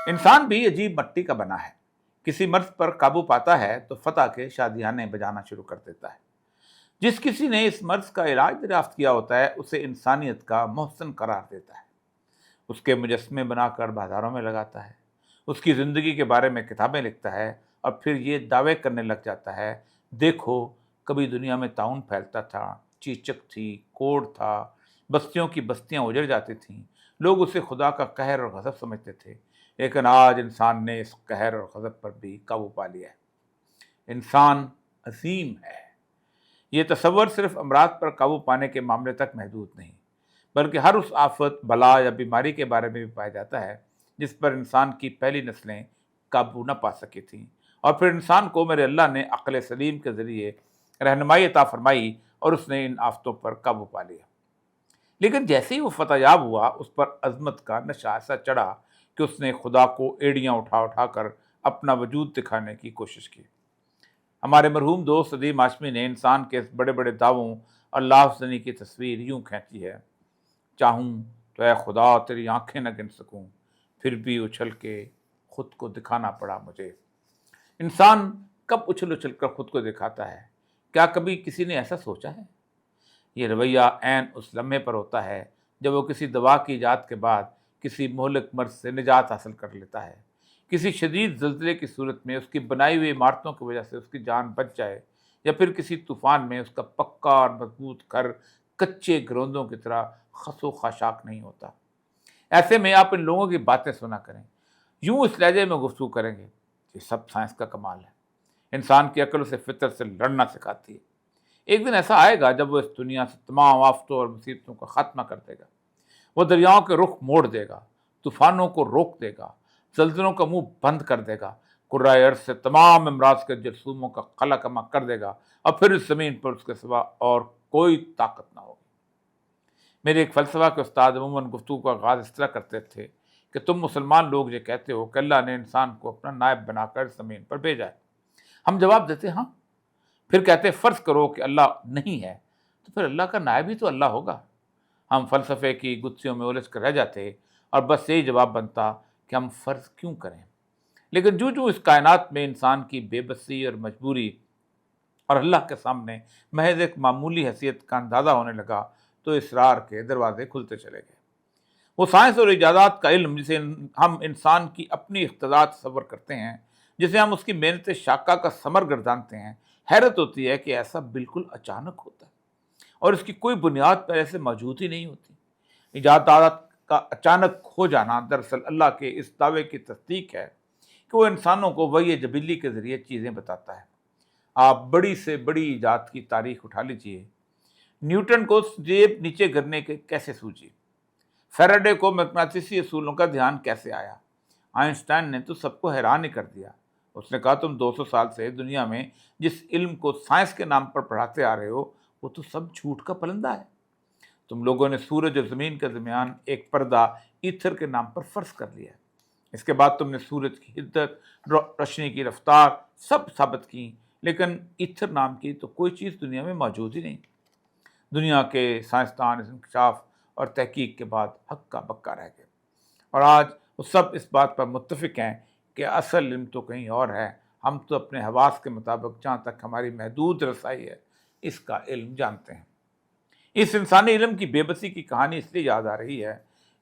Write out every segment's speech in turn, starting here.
انسان بھی عجیب مٹی کا بنا ہے۔ کسی مرض پر قابو پاتا ہے تو فتح کے شادیانے بجانا شروع کر دیتا ہے۔ جس کسی نے اس مرض کا علاج دریافت کیا ہوتا ہے اسے انسانیت کا محسن قرار دیتا ہے، اس کے مجسمے بنا کر بازاروں میں لگاتا ہے، اس کی زندگی کے بارے میں کتابیں لکھتا ہے، اور پھر یہ دعوے کرنے لگ جاتا ہے، دیکھو کبھی دنیا میں طاعون پھیلتا تھا، چیچک تھی، کوڑ تھا، بستیوں کی بستیاں اجڑ جاتی تھیں، لوگ اسے خدا کا قہر اور غضب سمجھتے تھے، لیکن آج انسان نے اس قہر اور غضب پر بھی قابو پا لیا ہے۔ انسان عظیم ہے۔ یہ تصور صرف امراض پر قابو پانے کے معاملے تک محدود نہیں، بلکہ ہر اس آفت، بلا یا بیماری کے بارے میں بھی پایا جاتا ہے جس پر انسان کی پہلی نسلیں قابو نہ پا سکی تھیں، اور پھر انسان کو میرے اللہ نے عقل سلیم کے ذریعے رہنمائی عطا فرمائی اور اس نے ان آفتوں پر قابو پا لیا۔ لیکن جیسے ہی وہ فتح یاب ہوا اس پر عظمت کا نشہ ایسا چڑھا کہ اس نے خدا کو ایڑیاں اٹھا اٹھا کر اپنا وجود دکھانے کی کوشش کی۔ ہمارے مرحوم دوست ندیم ہاشمی نے انسان کے اس بڑے بڑے دعووں اور لاف زنی کی تصویر یوں کھینچی ہے: چاہوں تو اے خدا تیری آنکھیں نہ گن سکوں، پھر بھی اچھل کے خود کو دکھانا پڑا مجھے۔ انسان کب اچھل اچھل کر خود کو دکھاتا ہے؟ کیا کبھی کسی نے ایسا سوچا ہے؟ یہ رویہ عین اس لمحے پر ہوتا ہے جب وہ کسی دوا کی ایجاد کے بعد کسی مہلک مرض سے نجات حاصل کر لیتا ہے، کسی شدید زلزلے کی صورت میں اس کی بنائی ہوئی عمارتوں کی وجہ سے اس کی جان بچ جائے، یا پھر کسی طوفان میں اس کا پکا اور مضبوط گھر کچے گروندوں کی طرح خس و خاشاک نہیں ہوتا۔ ایسے میں آپ ان لوگوں کی باتیں سنا کریں، یوں اس لہجے میں گفتگو کریں گے: یہ سب سائنس کا کمال ہے، انسان کی عقل اسے فطرت سے لڑنا سکھاتی ہے۔ ایک دن ایسا آئے گا جب وہ اس دنیا سے تمام آفتوں اور مصیبتوں کا خاتمہ کر دے گا، وہ دریاؤں کے رخ موڑ دے گا، طوفانوں کو روک دے گا، زلزلوں کا منہ بند کر دے گا، کرۂ ارض سے تمام امراض کے جرثوموں کا خلا کما کر دے گا، اور پھر اس زمین پر اس کے سوا اور کوئی طاقت نہ ہوگی۔ میرے ایک فلسفہ کے استاد عموماً گفتگو کا آغاز اس طرح کرتے تھے کہ تم مسلمان لوگ یہ کہتے ہو کہ اللہ نے انسان کو اپنا نائب بنا کر زمین پر بھیجا ہے۔ ہم جواب دیتے ہاں۔ پھر کہتے فرض کرو کہ اللہ نہیں ہے، تو پھر اللہ کا نائب ہی تو اللہ ہوگا۔ ہم فلسفے کی گتھیوں میں الجھ کر رہ جاتے اور بس یہی جواب بنتا کہ ہم فرض کیوں کریں۔ لیکن جو اس کائنات میں انسان کی بے بسی اور مجبوری اور اللہ کے سامنے محض ایک معمولی حیثیت کا اندازہ ہونے لگا تو اسرار کے دروازے کھلتے چلے گئے۔ وہ سائنس اور ایجادات کا علم جسے ہم انسان کی اپنی اقتدار تصور کرتے ہیں، جسے ہم اس کی محنت شاقہ کا ثمر گردانتے ہیں، حیرت ہوتی ہے کہ ایسا بالکل اچانک ہوتا ہے اور اس کی کوئی بنیاد پہلے سے موجود ہی نہیں ہوتی۔ ایجادات کا اچانک کھو جانا دراصل اللہ کے اس دعوے کی تصدیق ہے کہ وہ انسانوں کو وحی جبلی کے ذریعے چیزیں بتاتا ہے۔ آپ بڑی سے بڑی ایجاد کی تاریخ اٹھا لیجئے، نیوٹن کو جیب نیچے گرنے کے کیسے سوچی، فیراڈے کو مقناطیسی اصولوں کا دھیان کیسے آیا، آئنسٹائن نے تو سب کو حیران ہی کر دیا۔ اس نے کہا تم 200 سال سے دنیا میں جس علم کو سائنس کے نام پر پڑھاتے آ رہے ہو وہ تو سب جھوٹ کا پلندہ ہے۔ تم لوگوں نے سورج اور زمین کے درمیان ایک پردہ ایتھر کے نام پر فرض کر لیا ہے۔ اس کے بعد تم نے سورج کی حدت، روشنی کی رفتار سب ثابت کی، لیکن ایتھر نام کی تو کوئی چیز دنیا میں موجود ہی نہیں۔ دنیا کے سائنسدان اس انکشاف اور تحقیق کے بعد ہکا بکا رہ گئے، اور آج وہ سب اس بات پر متفق ہیں کہ اصل علم تو کہیں اور ہے۔ ہم تو اپنے حواس کے مطابق جہاں تک ہماری محدود رسائی ہے اس کا علم جانتے ہیں۔ اس انسانی علم کی بے بسی کی کہانی اس لیے یاد آ رہی ہے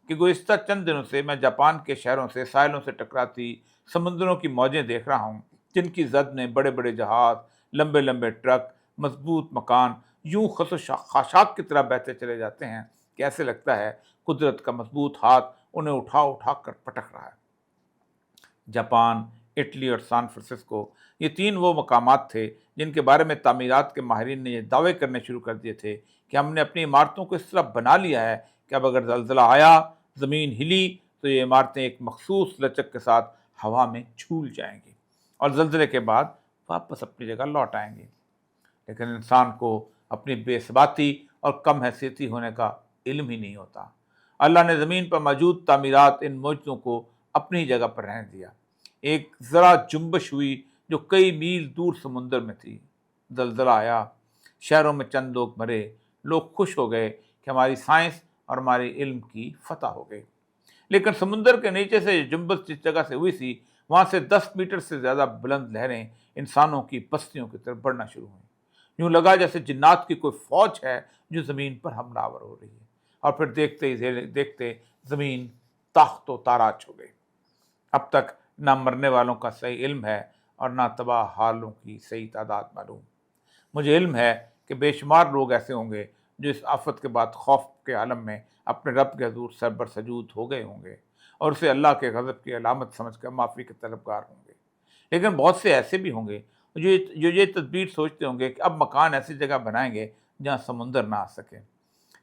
کہ گزشتہ چند دنوں سے میں جاپان کے شہروں سے ساحلوں سے ٹکراتی سمندروں کی موجیں دیکھ رہا ہوں، جن کی زد میں بڑے بڑے جہاز، لمبے لمبے ٹرک، مضبوط مکان یوں خس و خاشاک کی طرح بہتے چلے جاتے ہیں کہ ایسے لگتا ہے قدرت کا مضبوط ہاتھ انہیں اٹھا اٹھا کر پٹک رہا ہے۔ جاپان، اٹلی اور سان فرانسسکو، یہ تین وہ مقامات تھے جن کے بارے میں تعمیرات کے ماہرین نے یہ دعوے کرنے شروع کر دیے تھے کہ ہم نے اپنی عمارتوں کو اس طرح بنا لیا ہے کہ اب اگر زلزلہ آیا، زمین ہلی، تو یہ عمارتیں ایک مخصوص لچک کے ساتھ ہوا میں جھول جائیں گی اور زلزلے کے بعد واپس اپنی جگہ لوٹ آئیں گی۔ لیکن انسان کو اپنی بے ثباتی اور کم حیثیتی ہونے کا علم ہی نہیں ہوتا۔ اللہ نے زمین پر موجود تعمیرات ان معجزوں کو اپنی جگہ پر رہنے دیا۔ ایک ذرا جنبش ہوئی جو کئی میل دور سمندر میں تھی، زلزلہ آیا، شہروں میں چند لوگ مرے، لوگ خوش ہو گئے کہ ہماری سائنس اور ہمارے علم کی فتح ہو گئی۔ لیکن سمندر کے نیچے سے جنبش جس جگہ سے ہوئی تھی وہاں سے 10 میٹر سے زیادہ بلند لہریں انسانوں کی بستیوں کی طرف بڑھنا شروع ہوئیں۔ یوں لگا جیسے جنات کی کوئی فوج ہے جو زمین پر حملہ آور ہو رہی ہے، اور پھر دیکھتے ہی دیکھتے زمین تاخت و تاراج ہو گئی۔ اب تک نہ مرنے والوں کا صحیح علم ہے اور نہ تباہ حالوں کی صحیح تعداد معلوم۔ مجھے علم ہے کہ بے شمار لوگ ایسے ہوں گے جو اس آفت کے بعد خوف کے عالم میں اپنے رب کے حضور سر بر سجود ہو گئے ہوں گے اور اسے اللہ کے غضب کی علامت سمجھ کر معافی کے طلبگار ہوں گے۔ لیکن بہت سے ایسے بھی ہوں گے جو یہ تدبیر سوچتے ہوں گے کہ اب مکان ایسی جگہ بنائیں گے جہاں سمندر نہ آ سکے۔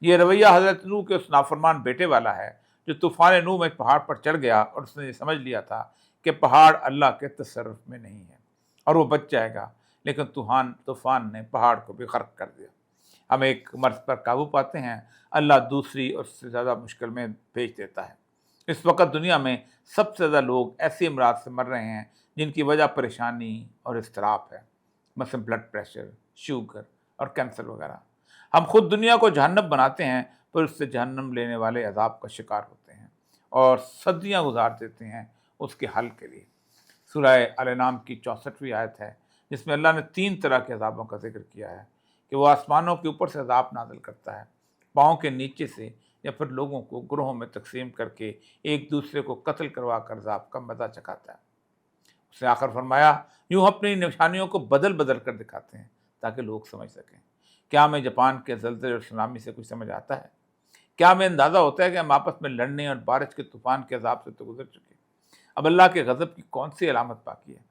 یہ رویہ حضرت نوح کے اس نافرمان بیٹے والا ہے جو طوفان نوح میں پہاڑ پر چڑھ گیا اور اس نے یہ سمجھ لیا تھا کہ پہاڑ اللہ کے تصرف میں نہیں ہے اور وہ بچ جائے گا، لیکن طوفان نے پہاڑ کو بھی غرق کر دیا۔ ہم ایک مرض پر قابو پاتے ہیں، اللہ دوسری اور اس سے زیادہ مشکل میں بھیج دیتا ہے۔ اس وقت دنیا میں سب سے زیادہ لوگ ایسی امراض سے مر رہے ہیں جن کی وجہ پریشانی اور اضطراب ہے، مثلا بلڈ پریشر، شوگر اور کینسر وغیرہ۔ ہم خود دنیا کو جہنم بناتے ہیں پر اس سے جہنم لینے والے عذاب کا شکار ہوتے ہیں اور صدیاں گزار دیتے ہیں اس کے حل کے لیے۔ سورہ الانعام کی 64ویں آیت ہے جس میں اللہ نے 3 طرح کے عذابوں کا ذکر کیا ہے کہ وہ آسمانوں کے اوپر سے عذاب نازل کرتا ہے، پاؤں کے نیچے سے، یا پھر لوگوں کو گروہوں میں تقسیم کر کے ایک دوسرے کو قتل کروا کر عذاب کا مزہ چکھاتا ہے۔ اس نے آخر فرمایا، یوں اپنی نشانیوں کو بدل بدل کر دکھاتے ہیں تاکہ لوگ سمجھ سکیں۔ کیا ہمیں جاپان کے زلزلے اور سونامی سے کچھ سمجھ آتا ہے؟ کیا ہمیں اندازہ ہوتا ہے کہ ہم آپس میں لڑنے اور بارش کے طوفان کے عذاب سے تو گزر چکے؟ اب اللہ کے غضب کی کون سی علامت باقی ہے؟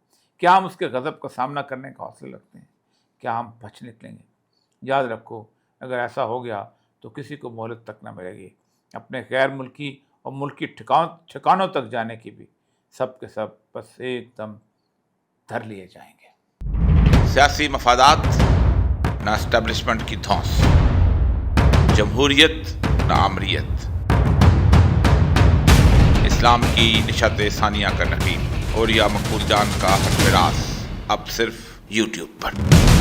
کیا ہم اس کے غضب کا سامنا کرنے کا حوصلہ رکھتے ہیں؟ کیا ہم بچ نکلیں گے؟ یاد رکھو، اگر ایسا ہو گیا تو کسی کو مہلت تک نہ ملے گی، اپنے غیر ملکی اور ملکی ٹھکانوں تک جانے کی بھی سب کے سب بس ایک دم دھر لیے جائیں گے۔ سیاسی مفادات نہ اسٹیبلشمنٹ کی دھونس، جمہوریت نہ آمریت، اسلام کی نشات ثانیہ کا نقیب اور یا مقبول جان کا حق میراث، اب صرف یوٹیوب پر۔